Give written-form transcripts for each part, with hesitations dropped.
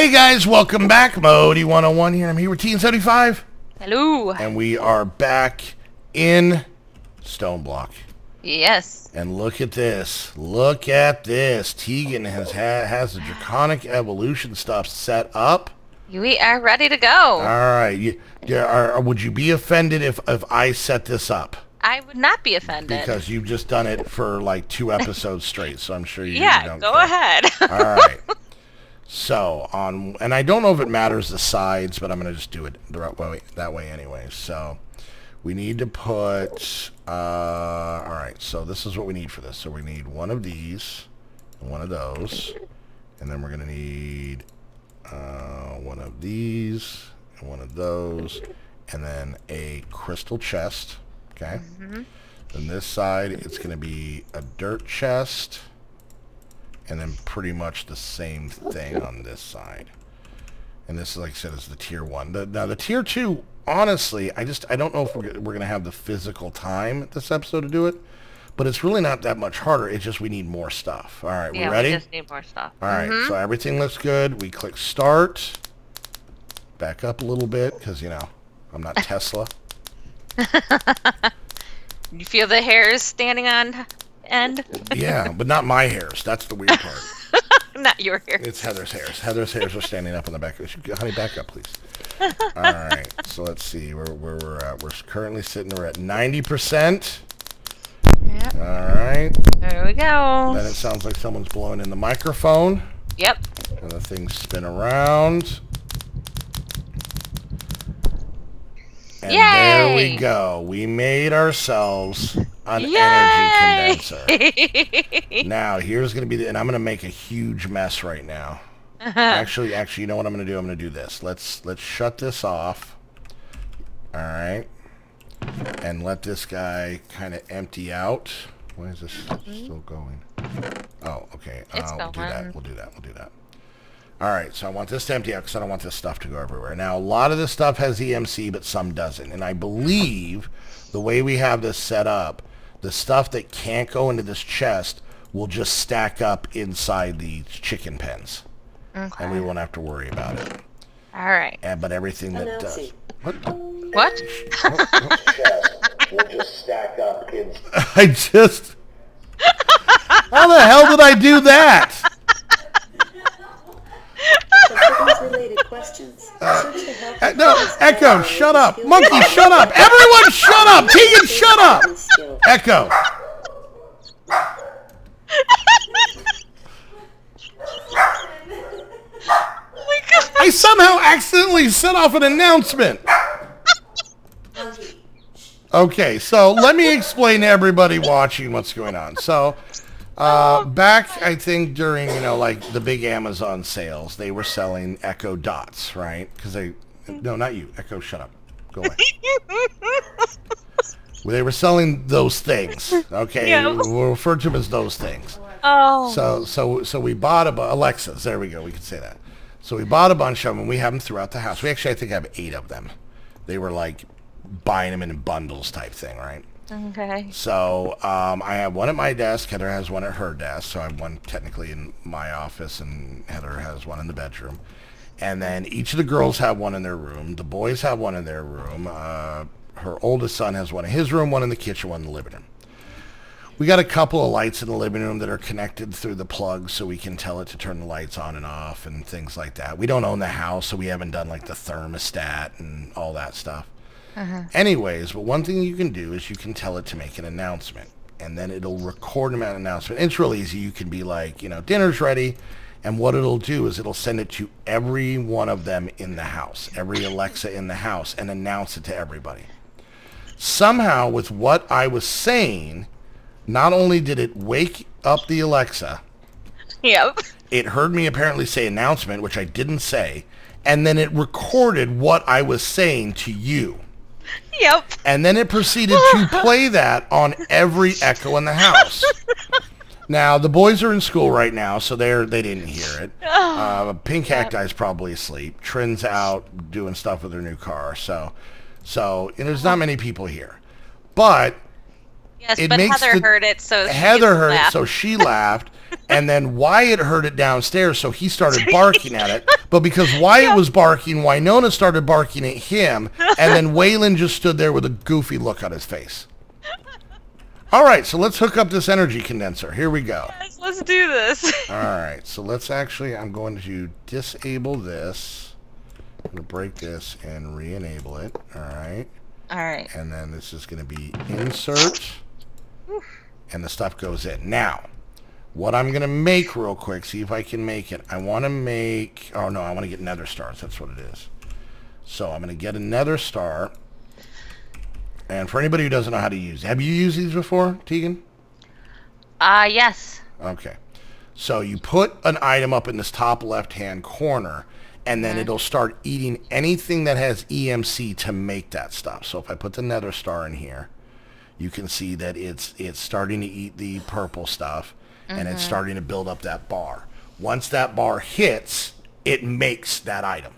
Hey guys, welcome back. Modi 101 here. I'm here with Team75. Hello. And we are back in STONEBLOCK. Yes. And look at this. Look at this. Teagan has the draconic evolution stuff set up. We are ready to go. All right. Would you be offended if I set this up? I would not be offended. Because you've just done it for like 2 episodes straight, so I'm sure you don't go care. ahead. All right. So, and I don't know if it matters the sides, but I'm going to just do it that way anyway. So, we need to put, all right, so this is what we need for this. So, we need one of these, and one of those, and then we're going to need one of these, and one of those, and then a crystal chest, okay? Mm-hmm. Then this side, it's going to be a dirt chest. And then pretty much the same thing on this side. And this, like I said, is the tier 1. Now, the tier 2, honestly, I don't know if we're going to have the physical time this episode to do it. But it's really not that much harder. It's just we need more stuff. All right, we ready? Yeah, we just need more stuff. All right, so everything looks good. We click start. Back up a little bit because, you know, I'm not Tesla. You feel the hairs standing on end? Yeah, but not my hairs. That's the weird part. Not your hairs. It's Heather's hairs. Heather's hairs are standing up on the back. Honey, back up, please. All right. So let's see where we're at. We're currently sitting. We're at 90%. Yep. All right. There we go. Then it sounds like someone's blowing in the microphone. Yep. And the things spin around. And there we go. We made ourselves an energy condenser. Now, here's going to be and I'm going to make a huge mess right now. Actually, you know what I'm going to do? I'm going to do this. Let's shut this off. All right. And let this guy kind of empty out. Why is this still going? Oh, okay. We'll do that. We'll do that. All right, so I want this to empty out because I don't want this stuff to go everywhere. Now, a lot of this stuff has EMC, but some doesn't. And I believe the way we have this set up, the stuff that can't go into this chest will just stack up inside the chicken pens. Okay. And we won't have to worry about it. All right. But everything that does... What? What? Will just stack up inside. How the hell did I do that? Related questions. No, Echo, shut up. Monkey, shut up. Everyone, shut up. Teagan, shut up. Echo. I somehow accidentally set off an announcement. Okay, so let me explain to everybody watching what's going on. So, back, I think, during, like the big Amazon sales, they were selling Echo Dots, right? Because no, not you. Echo, shut up. Go away. They were selling those things, okay? Yeah. We'll refer to them as those things. Oh. So we bought Alexas. There we go. We can say that. So we bought a bunch of them, and we have them throughout the house. We actually, I think, have 8 of them. They were like buying them in bundles type thing, right? Okay. So I have one at my desk. Heather has one at her desk. So I have one technically in my office, and Heather has one in the bedroom. And then each of the girls have one in their room. The boys have one in their room. Her oldest son has one in his room, one in the kitchen, one in the living room. We got a couple of lights in the living room that are connected through the plug so we can tell it to turn the lights on and off and things like that. We don't own the house, so we haven't done like the thermostat and all that stuff. Anyways, but one thing you can do is you can tell it to make an announcement, and then it'll record an announcement. It's real easy. You can be like, dinner's ready, and what it'll do is it'll send it to every one of them in the house, every Alexa in the house, and announce it to everybody. Somehow, with what I was saying, not only did it wake up the Alexa, it heard me apparently say announcement, which I didn't say, and then it recorded what I was saying to you. Yep. And then it proceeded to play that on every Echo in the house. Now, the boys are in school right now, so they didn't hear it. Pink Cacti's probably asleep. Trin's out doing stuff with her new car. So there's not many people here. But yes, but Heather heard it, so Heather heard it, so she laughed. And then Wyatt heard it downstairs, so he started barking at it. But because Wyatt was barking, Winona started barking at him, and then Waylon just stood there with a goofy look on his face. All right, so let's hook up this energy condenser. Here we go. Yes, let's do this. All right, so let's actually, I'm going to disable this. I'm going to break this and re-enable it. All right. All right. And then this is going to be insert, and the stuff goes in. Now, what I'm going to make real quick, see if I can make it. I want to make, oh no, I want to get nether stars. That's what it is. So I'm going to get a nether star. And for anybody who doesn't know how to use it, have you used these before, Teagan? Yes. Okay. So you put an item up in this top left-hand corner, and then it'll start eating anything that has EMC to make that stuff. So if I put the nether star in here, you can see that it's starting to eat the purple stuff, and it's starting to build up that bar. Once that bar hits, it makes that item.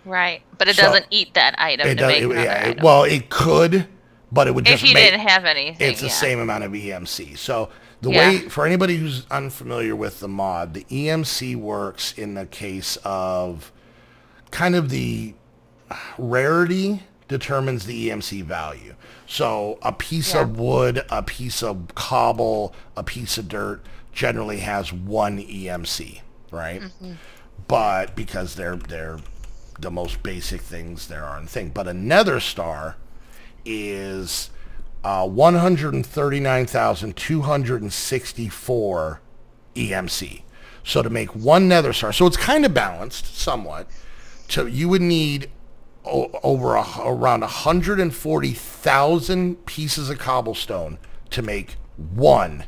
Right, but it doesn't eat that item to make another item. Well, it could, but it would just if you didn't have anything. It's the same amount of EMC. So the way, for anybody who's unfamiliar with the mod, the EMC works in the case of kind of the rarity determines the EMC value. So a piece of wood, a piece of cobble, a piece of dirt generally has one EMC, right? But because they're the most basic things there are in the thing. But a nether star is 139,264 EMC. So to make one nether star, so it's kind of balanced somewhat. So you would need around 140,000 pieces of cobblestone to make one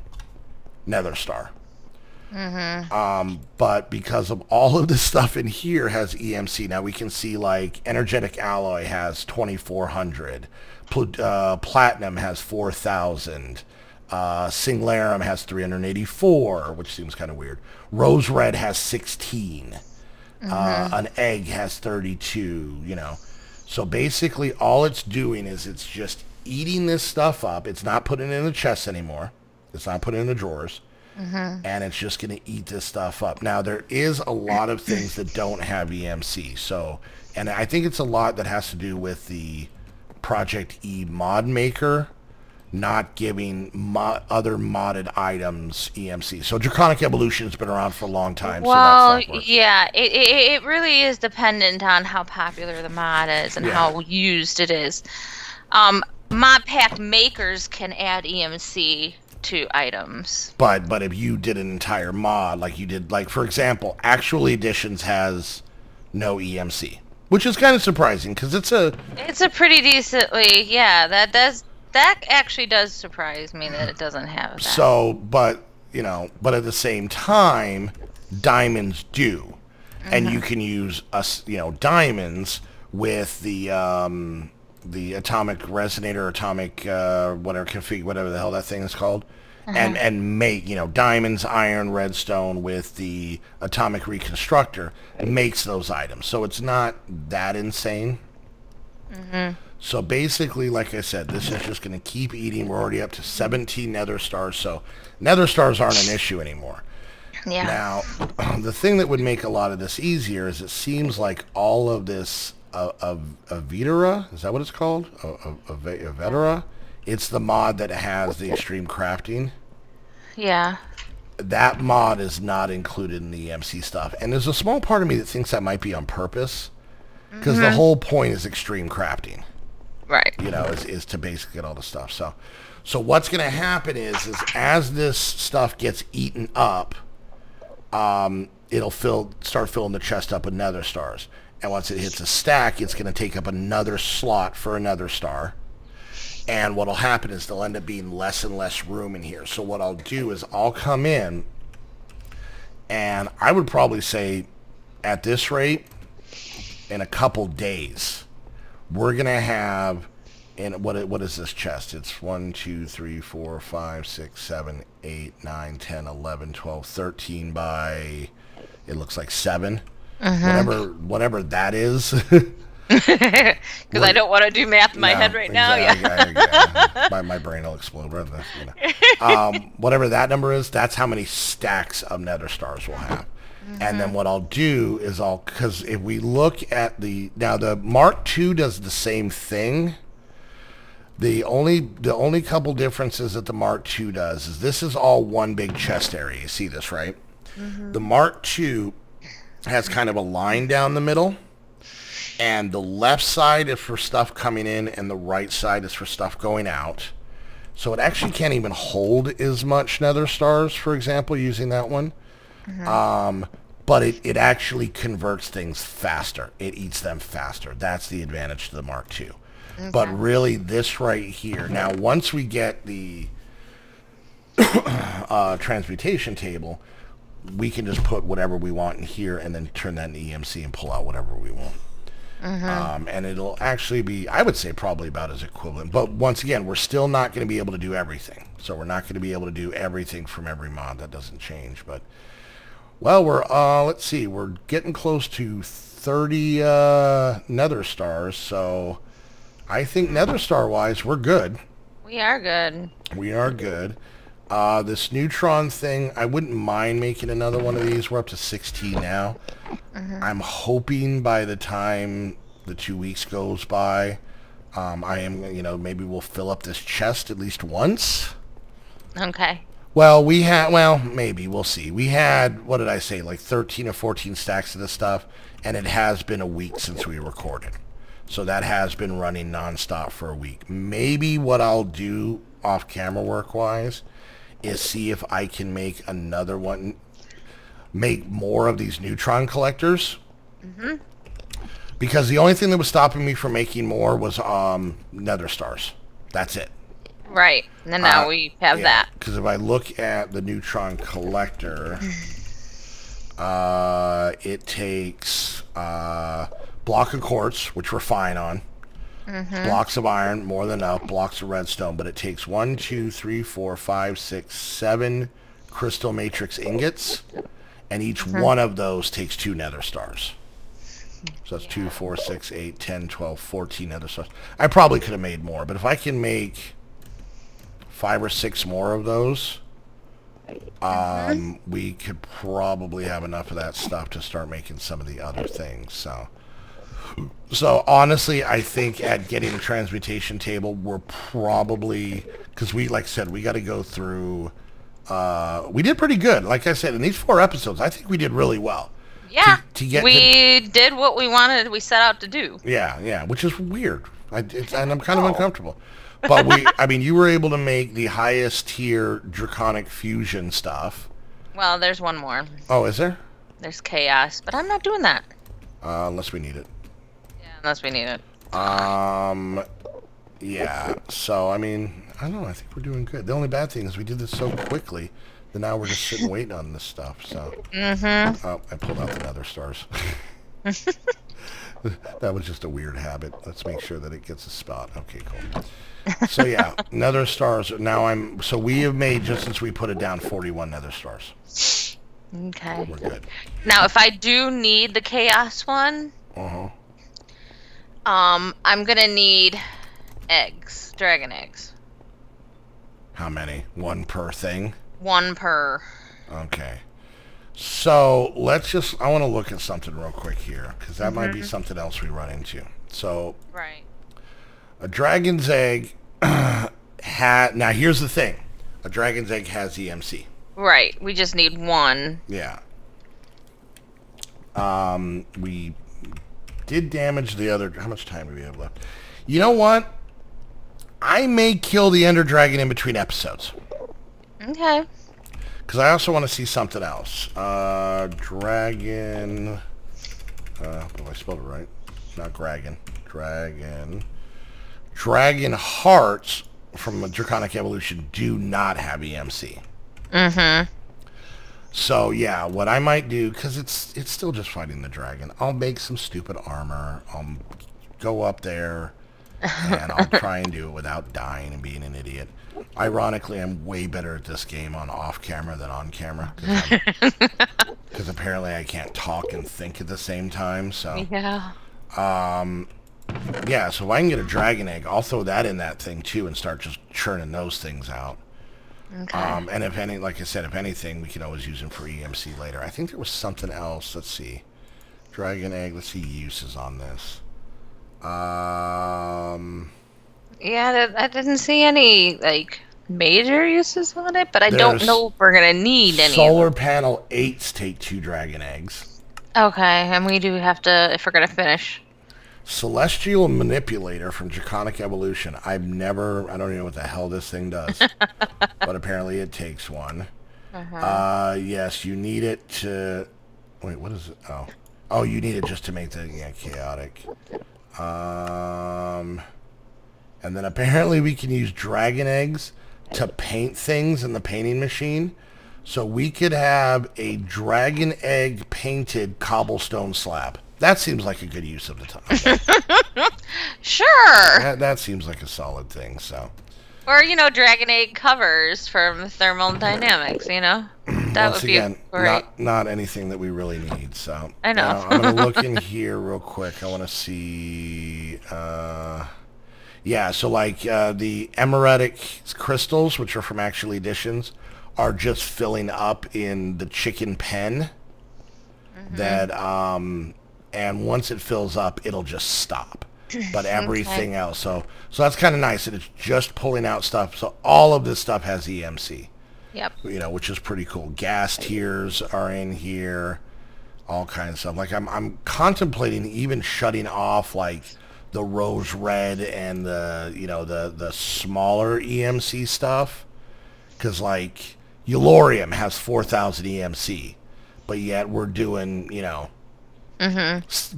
nether star. But because of all of this stuff in here has EMC, now we can see like energetic alloy has 2,400, platinum has 4,000, singlarum has 384, which seems kind of weird. Rose red has 16, an egg has 32. You know, so basically all it's doing is it's just eating this stuff up. It's not putting it in the chests anymore. It's not putting it in the drawers. And it's just going to eat this stuff up. Now, there is a lot of things that don't have EMC. So, and I think it's a lot that has to do with the Project E mod maker not giving other modded items EMC. So Draconic Evolution has been around for a long time. Well, so that yeah, it really is dependent on how popular the mod is and how used it is. Mod pack makers can add EMC to items. But if you did an entire mod, like you did, like for example, Actual Editions has no EMC, which is kind of surprising because it's a pretty decently, that actually does surprise me that it doesn't have that. So, but at the same time, diamonds do, and you can use diamonds with the atomic resonator, atomic whatever the hell that thing is called, and make diamonds, iron, redstone with the atomic reconstructor makes those items. So it's not that insane. So basically, like I said, this is just going to keep eating. We're already up to 17 nether stars, so nether stars aren't an issue anymore. Yeah. Now, the thing that would make a lot of this easier is it seems like all of this Avedera, is that what it's called? Avedera? It's the mod that has the extreme crafting. Yeah. That mod is not included in the EMC stuff. And there's a small part of me that thinks that might be on purpose. Because the whole point is extreme crafting. Right. Is to basically get all the stuff. So what's going to happen is as this stuff gets eaten up, it'll start filling the chest up with nether stars. And once it hits a stack, it's going to take up another slot for another star. And what will happen is there'll end up being less and less room in here. So what I'll do is I'll come in, and I would probably say at this rate, in a couple days, we're going to have, what is this chest? It's 1, 2, 3, 4, 5, 6, 7, 8, 9, 10, 11, 12, 13 by, it looks like 7. Whatever that is. Because I don't want to do math in my head right now. Yeah. My brain will explode. Whatever that number is, that's how many stacks of nether stars we'll have. And then what I'll do is because if we look at the Mark II does the same thing. The only couple differences that the Mark II does is this is all one big chest area. You see this, right? The Mark II has kind of a line down the middle. And the left side is for stuff coming in, and the right side is for stuff going out. So it actually can't even hold as much nether stars, for example, using that one. But it actually converts things faster. It eats them faster. That's the advantage to the Mark II. Okay. But really, this right here. Now, once we get the transmutation table, we can just put whatever we want in here and then turn that into EMC and pull out whatever we want. And it'll actually be, I would say, probably about as equivalent. But once again, we're still not going to be able to do everything. So we're not going to be able to do everything from every mod. That doesn't change. But, well, we're, let's see, we're getting close to 30 nether stars. So I think nether star-wise, we're good. We are good. We are good. This neutron thing, I wouldn't mind making another one of these. We're up to 16 now. I'm hoping by the time the 2 weeks goes by, I am, maybe we'll fill up this chest at least once. Okay. Well, maybe. We'll see. We had, what did I say, like 13 or 14 stacks of this stuff, and it has been a week since we recorded. So that has been running nonstop for a week. Maybe what I'll do off-camera work-wise is see if I can make another one, make more of these neutron collectors. Because the only thing that was stopping me from making more was nether stars. That's it. Right. And then now we have that. Because if I look at the neutron collector, it takes block of quartz, which we're fine on. Blocks of iron, more than enough. Blocks of redstone, but it takes 1, 2, 3, 4, 5, 6, 7 crystal matrix ingots, and each one of those takes 2 nether stars. So that's 2, 4, 6, 8, 10, 12, 14 nether stars. I probably could have made more, but if I can make 5 or 6 more of those, we could probably have enough of that stuff to start making some of the other things. So honestly, I think at getting a transmutation table, we're probably, because like I said, we got to go through, we did pretty good. Like I said, in these 4 episodes, I think we did really well. Yeah, we did what we wanted, we set out to do. Yeah, which is weird. And I'm kind of uncomfortable. But I mean, you were able to make the highest tier draconic fusion stuff. Well, there's one more. Oh, is there? There's chaos, but I'm not doing that. Unless we need it. Unless we need it. Yeah. So, I mean, I don't know. I think we're doing good. The only bad thing is we did this so quickly that now we're just sitting waiting on this stuff. So. Oh, I pulled out the nether stars. That was just a weird habit. Let's make sure that it gets a spot. Okay, cool. So, yeah, nether stars. Now so we have made, just since we put it down, 41 nether stars. Okay. We're good. Now, if I do need the chaos one... I'm gonna need eggs, dragon eggs. How many? 1 per thing? 1 per. Okay. So I want to look at something real quick here, because that might be something else we run into. So, right. A dragon's egg now here's the thing. A dragon's egg has EMC. Right. We just need 1. Yeah. We did damage the other. How much time do we have left? You know what? I may kill the Ender Dragon in between episodes. Okay. Because I also want to see something else. Dragon. If I spelled it right. Not Dragon. Dragon hearts from a Draconic Evolution do not have EMC. So, yeah, what I might do, because it's still just fighting the dragon, I'll make some stupid armor, I'll go up there, and I'll try and do it without dying and being an idiot. Ironically, I'm way better at this game on off-camera than on-camera, because apparently I can't talk and think at the same time, so... Yeah. Yeah, so if I can get a dragon egg, I'll throw that in that thing too and start just churning those things out. Okay. And if any, like I said, if anything, we can always use them for EMC later. I think there was something else. Let's see. Dragon egg. Let's see uses on this. Yeah, I didn't see any like major uses on it, but I don't know if we're gonna need any. Solar panel 8s take 2 dragon eggs. Okay, and we do have to if we're gonna finish. Celestial Manipulator from Draconic Evolution. I don't even know what the hell this thing does. But apparently it takes one. Yes, you need it to... Wait, what is it? Oh, you need it just to make the chaotic. And then apparently we can use dragon eggs to paint things in the painting machine. So we could have a dragon egg painted cobblestone slab. That seems like a good use of the time. Sure. That seems like a solid thing, so. Or, dragon egg covers from thermodynamics, That Once would be again, great. not anything that we really need, so. I know. I'm going to look in here real quick. I want to see, yeah, so like the emeretic crystals, which are from Actual Editions, are just filling up in the chicken pen. That, and once it fills up, it'll just stop. But everything else, so that's kind of nice that it's just pulling out stuff. So all of this stuff has EMC. Yep. Which is pretty cool. Gas tiers are in here, all kinds of stuff. Like I'm contemplating even shutting off like the rose red and the smaller EMC stuff, because like Eulorium has 4,000 EMC, but yet we're doing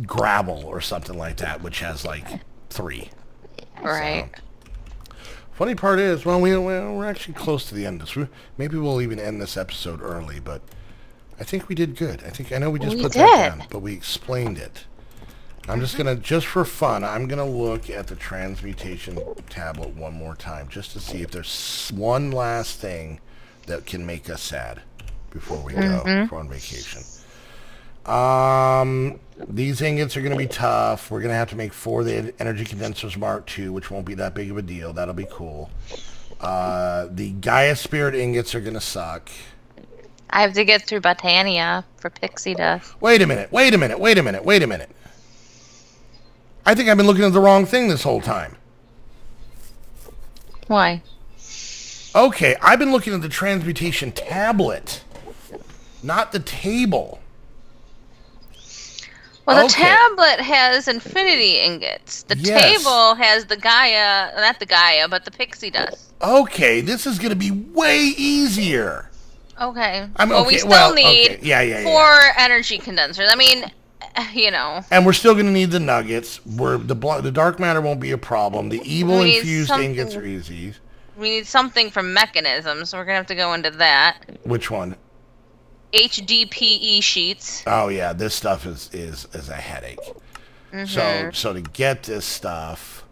gravel or something like that, which has like 3. Right. So, funny part is, we're actually close to the end of this. Maybe we'll even end this episode early, but I think we did good. I know we just put that down, but we explained it. I'm just gonna, just for fun, I'm gonna look at the transmutation tablet one more time, just to see if there's one last thing that can make us sad before we go on vacation. These ingots are going to be tough. We're going to have to make 4 of the energy condensers Mark II, which won't be that big of a deal. That'll be cool. The Gaia Spirit ingots are going to suck. I have to get through Botania for pixie dust. Wait a minute. I think I've been looking at the wrong thing this whole time. Why? Okay, I've been looking at the transmutation tablet, not the table. Well, the tablet has infinity ingots. The table has the Gaia, not the Gaia, but the pixie dust. Okay, this is going to be way easier. Okay. We still need 4 energy condensers. I mean, And we're still going to need the nuggets. The dark matter won't be a problem. The evil infused ingots are easy. We need something from mechanisms, so we're going to have to go into that. Which one? HDPE sheets. Oh yeah, this stuff is a headache. So to get this stuff,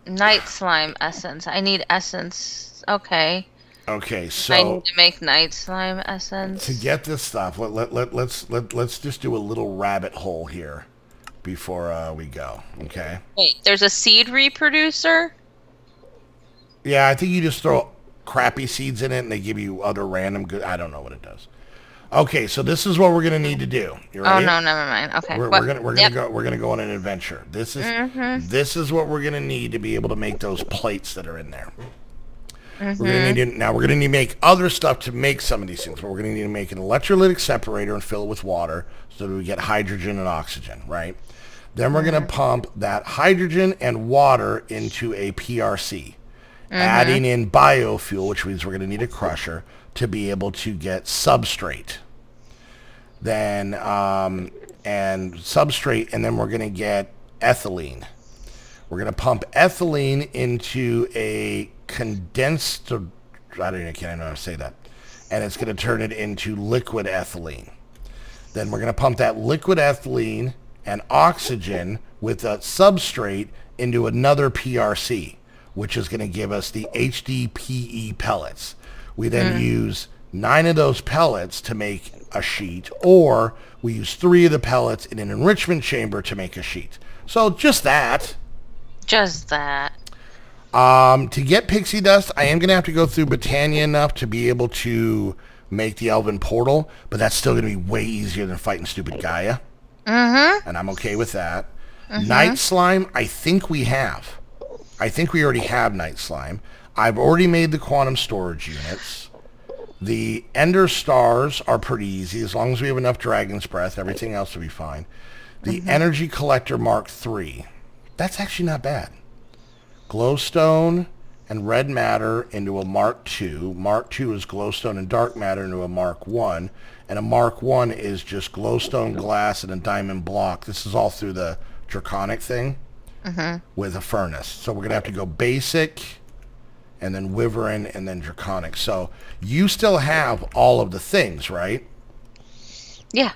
night slime essence. I need essence. Okay. Okay, so I need to make night slime essence. To get this stuff, let's just do a little rabbit hole here before we go. Okay. Wait, there's a seed reproducer. Yeah, I think you just throw crappy seeds in it, and they give you other random good. I don't know what it does. Okay, so this is what we're gonna need to do. You ready? Oh no, never mind. Okay. We're gonna go on an adventure. This is what we're gonna need to be able to make those plates that are in there. We're gonna need to make other stuff to make some of these things. But we're gonna need to make an electrolytic separator and fill it with water so that we get hydrogen and oxygen, right? Then we're gonna pump that hydrogen and water into a PRC, adding in biofuel, which means we're gonna need a crusher to be able to get substrate. Then and substrate, and then we're gonna get ethylene. We're gonna pump ethylene into a condensed, I can't know how to say that, and it's gonna turn it into liquid ethylene. Then we're gonna pump that liquid ethylene and oxygen with a substrate into another PRC, which is gonna give us the HDPE pellets. We then use 9 of those pellets to make a sheet, or we use 3 of the pellets in an enrichment chamber to make a sheet. So just that. Just that. To get pixie dust, I am going to have to go through Britannia enough to be able to make the elven portal, but that's still going to be way easier than fighting stupid Gaia. Mm-hmm. And I'm okay with that. Night slime, I think we have. I think we already have night slime. I've already made the quantum storage units. The ender stars are pretty easy. As long as we have enough dragon's breath, everything else will be fine. The energy collector Mark III. That's actually not bad. Glowstone and red matter into a Mark II. Mark II is glowstone and dark matter into a Mark I. And a Mark I is just glowstone glass and a diamond block. This is all through the draconic thing with a furnace. So we're going to have to go basic and then wyvern and then draconic. So you still have all of the things, right? Yeah.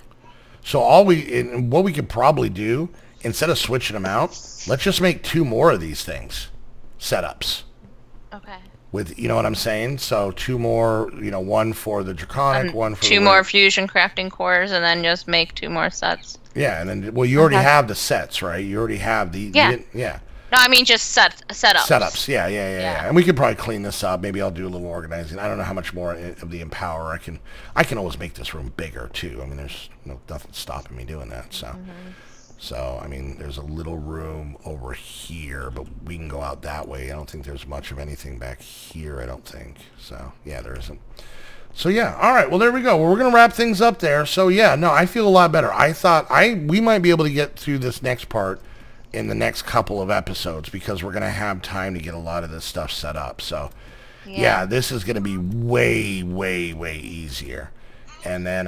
So what we could probably do, instead of switching them out, let's just make 2 more of these things. Setups. Okay. With, you know what I'm saying? So 2 more, one for the draconic, one for 2 more fusion crafting cores, and then just make 2 more sets. Yeah, and then, well, you already have the sets, right? You already have the... Yeah. Yeah. No, I mean just setups. Setups, yeah. And we could probably clean this up. Maybe I'll do a little organizing. I don't know how much more of the Empower I can always make this room bigger, too. I mean, there's nothing stopping me doing that, so... So, I mean, there's a little room over here, but we can go out that way. I don't think there's much of anything back here, I don't think. So, yeah, there isn't. So, yeah, all right, well, there we go. Well, we're going to wrap things up there. So, yeah, no, I feel a lot better. I thought we might be able to get through this next part in the next couple of episodes because we're going to have time to get a lot of this stuff set up. So, yeah this is going to be way, way, way easier. And then,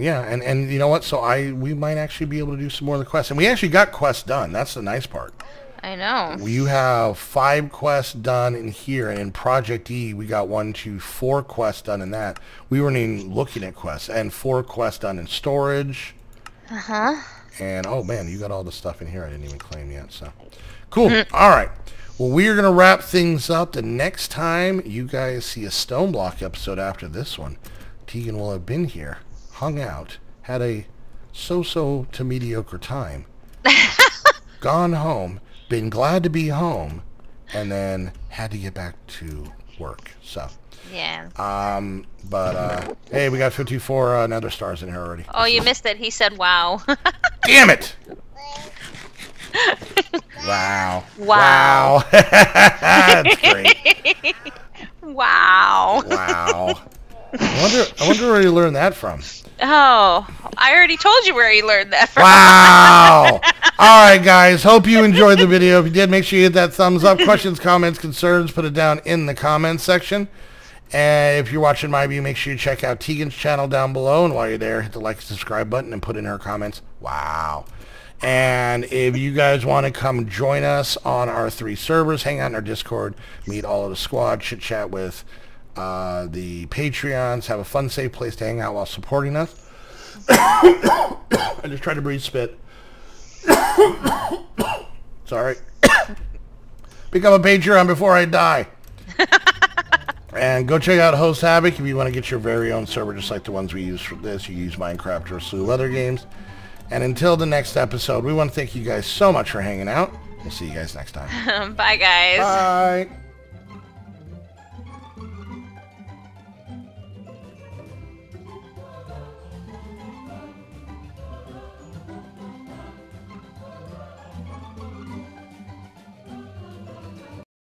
yeah, and you know what? So we might actually be able to do some more of the quests. And we actually got quests done. That's the nice part. I know. You have 5 quests done in here. And in Project E, we got 1, 2, 4 quests done in that. We weren't even looking at quests. And 4 quests done in storage. And, oh, man, you got all the stuff in here I didn't even claim yet. So, cool. All right. Well, we are going to wrap things up. The next time you guys see a STONEBLOCK episode after this one, Teagan will have been here, hung out, had a so-so to mediocre time, gone home, been glad to be home, and then had to get back to work. So, yeah. But hey, we got 54 nether stars in here already. Oh, you missed it. He said, "Wow." Damn it! Wow. Wow. That's great. Wow. Wow. I wonder where you learned that from. Oh, I already told you where you learned that from. Wow. All right, guys. Hope you enjoyed the video. If you did, make sure you hit that thumbs up. Questions, comments, concerns, put it down in the comments section. And if you're watching my view, make sure you check out Teagan's channel down below. And while you're there, hit the like and subscribe button and put in her comments. Wow. And if you guys want to come join us on our 3 servers, hang out in our Discord, meet all of the squad, chit-chat with the Patreons, have a fun, safe place to hang out while supporting us. I just tried to breathe spit. Sorry. Become a Patreon before I die. And go check out Host Havoc if you want to get your very own server, just like the ones we use for this. You use Minecraft or a slew of other games. And until the next episode, we want to thank you guys so much for hanging out. We'll see you guys next time. Bye, guys. Bye.